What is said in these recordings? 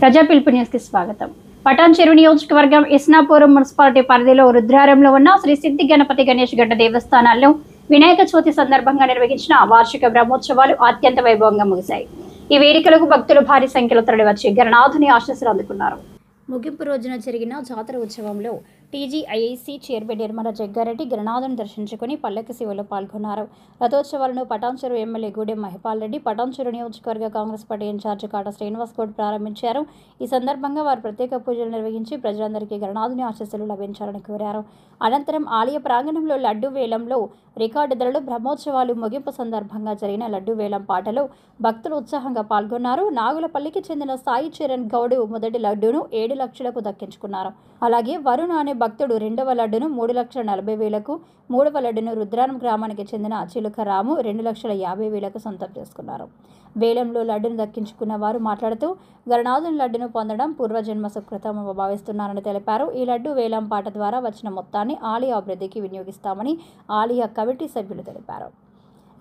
ప్రజా పిలుపు న్యూస్ కి స్వాగతం. పటాన్చెరు నియోజకవర్గం ఇస్నాపురం మున్సిపాలిటీ పరిధిలో రుద్రారంలో ఉన్న శ్రీ సిద్ధి గణపతి గణేష్ గడ్డ దేవస్థానాల్లో వినాయక చవితి సందర్భంగా నిర్వహించిన వార్షిక బ్రహ్మోత్సవాలు అత్యంత వైభవంగా ముగిశాయి. ఈ వేడుకలకు భక్తులు భారీ సంఖ్యలో తరలివచ్చి గణనాథుని ఆశీస్సులు అందుకున్నారు. ముగింపు రోజున జరిగిన జాతర ఉత్సవంలో టీజీఐఐసీ చైర్మన్ నిర్మల జగ్గారెడ్డి గణనాథుని దర్శించుకుని పల్లకి సేవలో పాల్గొన్నారు. రథోత్సవాలను పటాన్చెరు ఎమ్మెల్యే గూడెం మహిపాల్ రెడ్డి, పటాన్చెరు నియోజకవర్గ కాంగ్రెస్ పార్టీ ఇన్ఛార్జి కాట శ్రీనివాస్ గౌడ్ ప్రారంభించారు. ఈ సందర్భంగా వారు ప్రత్యేక పూజలు నిర్వహించి ప్రజలందరికీ గణనాథుని ఆశీస్సులు లభించాలని కోరారు. అనంతరం ఆలయ ప్రాంగణంలో లడ్డు వేలంలో రికార్డు ధరలు బ్రహ్మోత్సవాలు ముగింపు సందర్భంగా జరిగిన లడ్డు వేలం పాటలో భక్తులు ఉత్సాహంగా పాల్గొన్నారు. నాగులపల్లికి చెందిన సాయి చరణ్ గౌడ్ మొదటి లడ్డూను 7 లక్షలకు దక్కించుకున్నారు. అలాగే వరుణ్ అనే భక్తుడు రెండవ లడ్డును 3,40,000కు, మూడవ లడ్డును రుద్రారం గ్రామానికి చెందిన చిలుక రాము 2,50,000కు సొంతం చేసుకున్నారు. వేలంలో లడ్డును దక్కించుకున్న వారు మాట్లాడుతూ గణనాథుని లడ్డును పొందడం పూర్వజన్మ సుకృతం భావిస్తున్నారని తెలిపారు. ఈ లడ్డు వేలం పాట ద్వారా వచ్చిన మొత్తాన్ని ఆలయ అభివృద్ధికి వినియోగిస్తామని ఆలయ కమిటీ సభ్యులు తెలిపారు.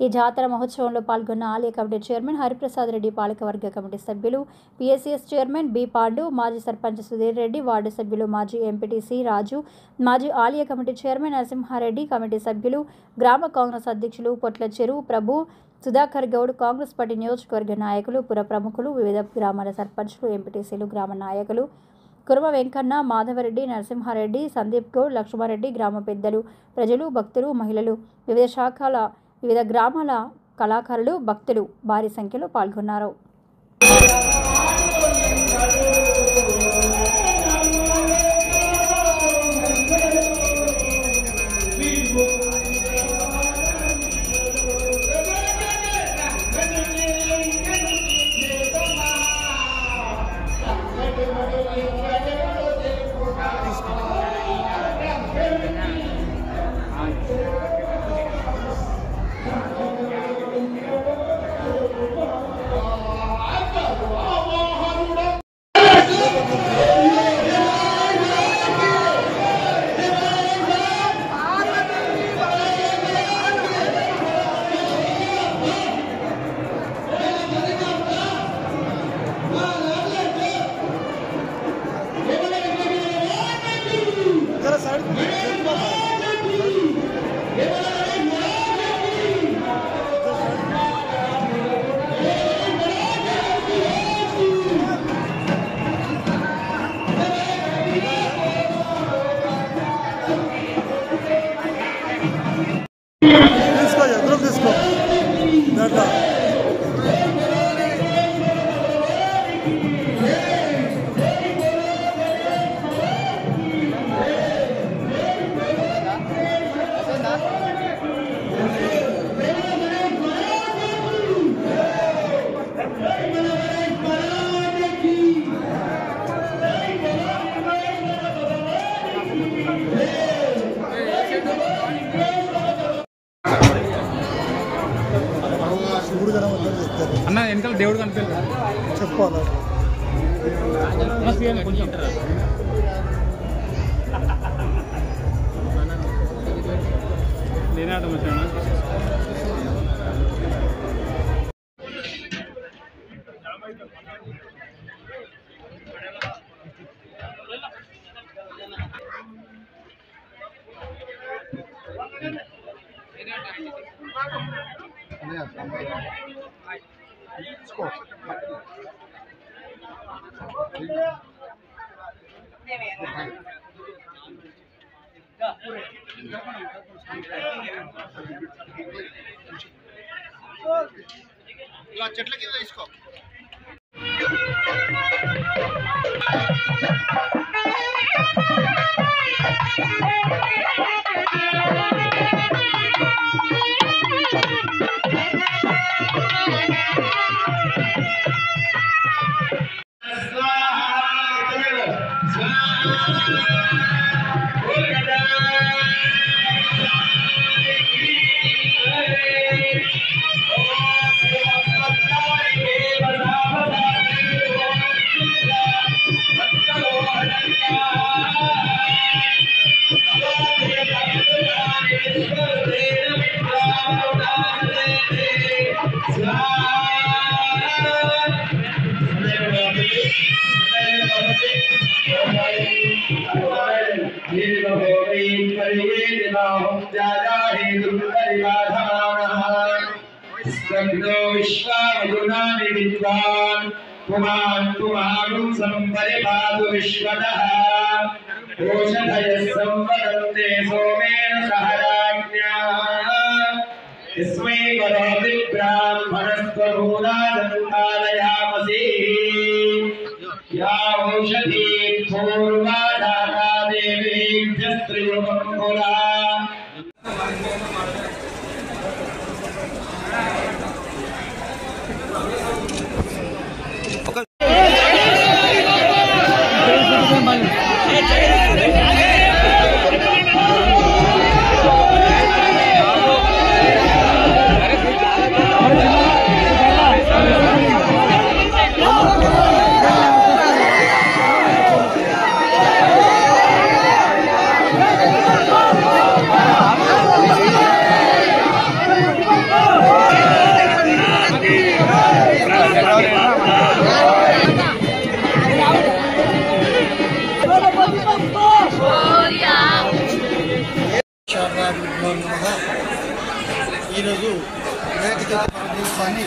ఈ జాతర మహోత్సవంలో పాల్గొన్న ఆలయ కమిటీ చైర్మన్ హరిప్రసాద్ రెడ్డి, పాలకవర్గ కమిటీ సభ్యులు, పిఎస్సిఎస్ చైర్మన్ బి పాండు, మాజీ సర్పంచ్ సుధీర్ రెడ్డి, వార్డు సభ్యులు, మాజీ ఎంపీటీసీ రాజు, మాజీ ఆలయ కమిటీ చైర్మన్ నరసింహారెడ్డి, కమిటీ సభ్యులు, గ్రామ కాంగ్రెస్ అధ్యక్షులు పొట్లచెరు ప్రభు, సుధాకర్ గౌడ్, కాంగ్రెస్ పార్టీ నియోజకవర్గ నాయకులు, పుర ప్రముఖులు, వివిధ గ్రామాల సర్పంచ్లు, ఎంపీటీసీలు, గ్రామ నాయకులు, కుర్మ వెంకన్న, మాధవరెడ్డి, నరసింహారెడ్డి, సందీప్ గౌడ్, లక్ష్మారెడ్డి, గ్రామ పెద్దలు, ప్రజలు, భక్తులు, మహిళలు, వివిధ గ్రామాల కళాకారులు, భక్తులు భారీ సంఖ్యలో పాల్గొన్నారు. అన్న వెనకాల దేవుడు కనిపించాలి చెప్పాలి నేనే ఆటం వచ్చాను. ఇలా చెట్ల కింద తీసుకో. देवाहं जाजाहे दुर्गरिबाधानः स्वग्नो विश्वावयुनानि विद्वान् पुमान् पुमानुं संपरिपातु विश्वतः ओषधयः संवदन्ते सोमेन सह राज्ञाः यस्मै करोति ब्राह्मणस्वभूराजन्तालयामसि या औषधी पूर्वाधारा देवीभ्यस्त्रियुगम्बुला ఈరోజు వినాయక చవితి పర్వదివసాన్ని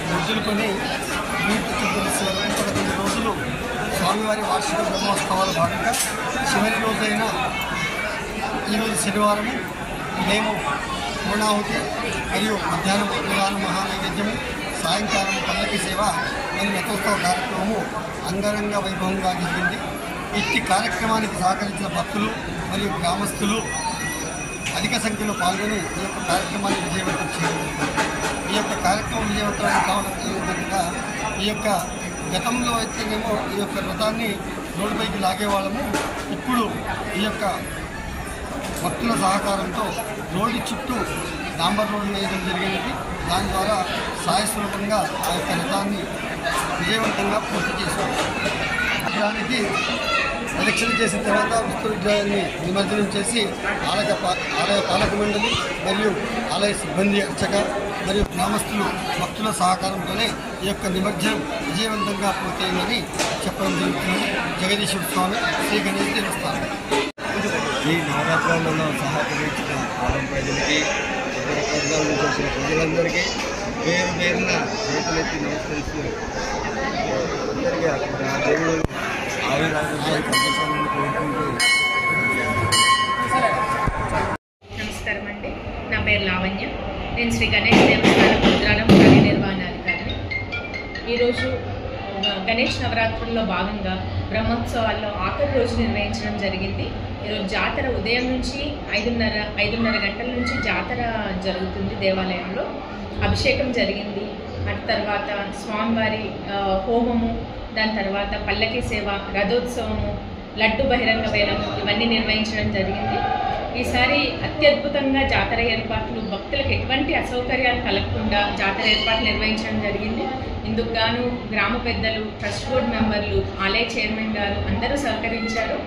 మొదలుకొని 11 రోజులు స్వామివారి వార్షిక బ్రహ్మోత్సవాల భాగంగా చివరి రోజైన ఈరోజు శనివారం ఉదయం పూర్ణాహుతి మరియు మధ్యాహ్నం అన్నదాన మహానైవేద్యము సాయంకాలం పల్లకి సేవ మరియు రథోత్సవ కార్యక్రమము అంగరంగ వైభవంగా జరిగింది. ఇట్టి కార్యక్రమానికి సహకరించిన భక్తులు మరియు గ్రామస్తులు అధిక సంఖ్యలో పాల్గొని ఈ యొక్క కార్యక్రమాన్ని విజయవంతం చేయడం. ఈ యొక్క కార్యక్రమం విజయవంతం కావడంగా ఈ యొక్క గతంలో అయితేనేమో ఈ యొక్క రథాన్ని రోడ్డుపైకి లాగేవాళ్ళము. ఇప్పుడు ఈ యొక్క భక్తుల సహకారంతో రోడ్డు చుట్టూ డాంబర్ రోడ్డు వేయడం జరిగినది. దాని ద్వారా సాయస్వరూపంగా ఆ యొక్క రథాన్ని విజయవంతంగా పూర్తి చేశారు. దానికి ఎలక్షన్ చేసిన తర్వాత విశ్వవిద్యాలయాన్ని నిమజ్జనం చేసి ఆలయ పాలక మండలి మరియు ఆలయ సిబ్బంది అర్చక మరియు గ్రామస్తులు భక్తుల సహకారంతోనే ఈ యొక్క నిమజ్జనం విజయవంతంగా పూర్తయిందని చెప్పడం జరుగుతుంది. జగదీశ్వర స్వామి శ్రీ గణేష్ దేవస్థానం ఈ నవరాత్రులలో సహకరించిన ఆలం ప్రజలకి ఇతర ప్రాంతాల నుంచి వచ్చిన ప్రజలందరికీ పేరు పేరున చేతులెత్తి నమస్కరిస్తూ అందరికీ ఆ దేవుడు ఆయురారోగ్యాలు కల్పించాలని కోరుకుంటూ. నమస్కారం అండి, నా పేరు లావణ్య. నేను శ్రీ గణేష్ దేవస్థానం రుద్రారం కార్యనిర్వహణాధికారిని. ఈరోజు గణేష్ నవరాత్రుల్లో భాగంగా బ్రహ్మోత్సవాల్లో ఆఖరి రోజు నిర్వహించడం జరిగింది. ఈరోజు జాతర ఉదయం నుంచి 5:30 గంటల నుంచి జాతర జరుగుతుంది. దేవాలయంలో అభిషేకం జరిగింది. అటు తర్వాత స్వామివారి హోమము, దాని తర్వాత పల్లకి సేవ, రథోత్సవము, లడ్డు బహిరంగ వేలము ఇవన్నీ నిర్వహించడం జరిగింది. ఈసారి అత్యద్భుతంగా జాతర ఏర్పాట్లు, భక్తులకు ఎటువంటి అసౌకర్యాలు కలగకుండా జాతర ఏర్పాట్లు నిర్వహించడం జరిగింది. ఇందుకు గాను గ్రామ పెద్దలు, ట్రస్ట్ బోర్డు మెంబర్లు, ఆలయ చైర్మన్ గారు అందరూ సహకరించారు.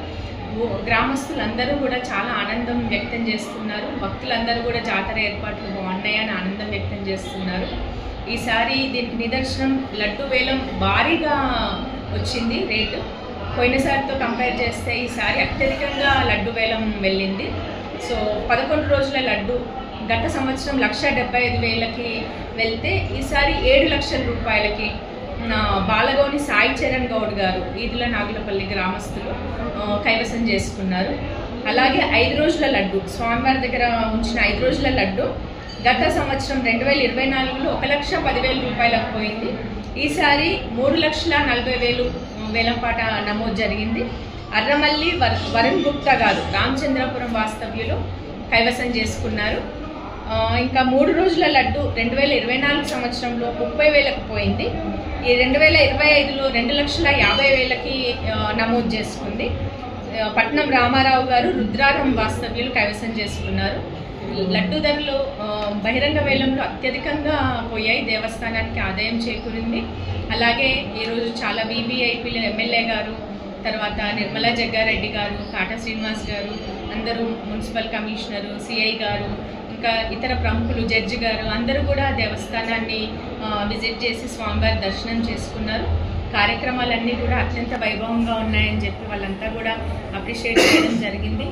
గ్రామస్తులందరూ కూడా చాలా ఆనందం వ్యక్తం చేస్తున్నారు. భక్తులందరూ కూడా జాతర ఏర్పాట్లు బాగున్నాయని ఆనందం వ్యక్తం చేస్తున్నారు. ఈసారి దీనికి నిదర్శనం లడ్డు వేలం భారీగా వచ్చింది రేటు. పోయినసారితో కంపేర్ చేస్తే ఈసారి అత్యధికంగా లడ్డు వేలం వెళ్ళింది. సో 11 రోజుల లడ్డు గత సంవత్సరం 1,75,000కి వెళ్తే ఈసారి 7 లక్షల రూపాయలకి బాలగోని సాయి చరణ్ గౌడ్ గారు ఈదుల నాగులపల్లి గ్రామస్తులు కైవసం చేసుకున్నారు. అలాగే 5 రోజుల లడ్డు, స్వామివారి దగ్గర ఉంచిన 5 రోజుల లడ్డు గత సంవత్సరం 2024లో 1,10,000 రూపాయలకు పోయింది. ఈసారి 3,40,000 వేలంపాట నమోదు జరిగింది. అర్రమల్లి వరుణ్ గుప్తా గారు రామచంద్రపురం వాస్తవ్యులు కైవసం చేసుకున్నారు. ఇంకా 3 రోజుల లడ్డు 2024 సంవత్సరంలో 30,000కు పోయింది. ఈ 2025లో 2,50,000కి నమోదు చేసుకుంది. పట్నం రామారావు గారు రుద్రారం వాస్తవ్యులు కైవసం చేసుకున్నారు. లడ్డు ధరలు బహిరంగ వేలంలో అత్యధికంగా పోయాయి, దేవస్థానానికి ఆదాయం చేకూరింది. అలాగే ఈరోజు చాలా వీవీఐపీలు, ఎమ్మెల్యే గారు, తర్వాత నిర్మలా జగ్గారెడ్డి గారు, కాటా శ్రీనివాస్ గారు, అందరూ మున్సిపల్ కమిషనరు, సిఐ గారు, ఇంకా ఇతర ప్రముఖులు, జడ్జి గారు అందరూ కూడా దేవస్థానాన్ని విజిట్ చేసి స్వామివారి దర్శనం చేసుకున్నారు. కార్యక్రమాలన్నీ కూడా అత్యంత వైభవంగా ఉన్నాయని చెప్పి వాళ్ళంతా కూడా అప్రిషియేట్ చేయడం జరిగింది.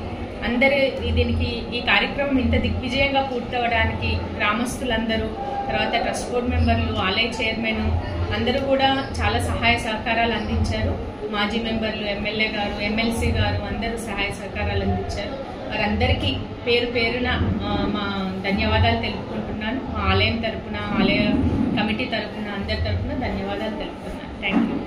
అందరూ దీనికి ఈ కార్యక్రమం ఇంత దిగ్విజయంగా పూర్తవడానికి గ్రామస్తులందరూ, తర్వాత ట్రస్ట్ బోర్డు మెంబర్లు, ఆలయ చైర్మన్ అందరూ కూడా చాలా సహాయ సహకారాలు అందించారు. మాజీ మెంబర్లు, ఎమ్మెల్యే గారు, ఎమ్మెల్సీ గారు అందరూ సహాయ సహకారాలు అందించారు. వారందరికీ పేరు పేరున మా ధన్యవాదాలు తెలుపుకుంటున్నాను. మా ఆలయం తరపున, ఆలయ కమిటీ తరపున, అందరి తరపున ధన్యవాదాలు తెలుపుతున్నాను. Thank you.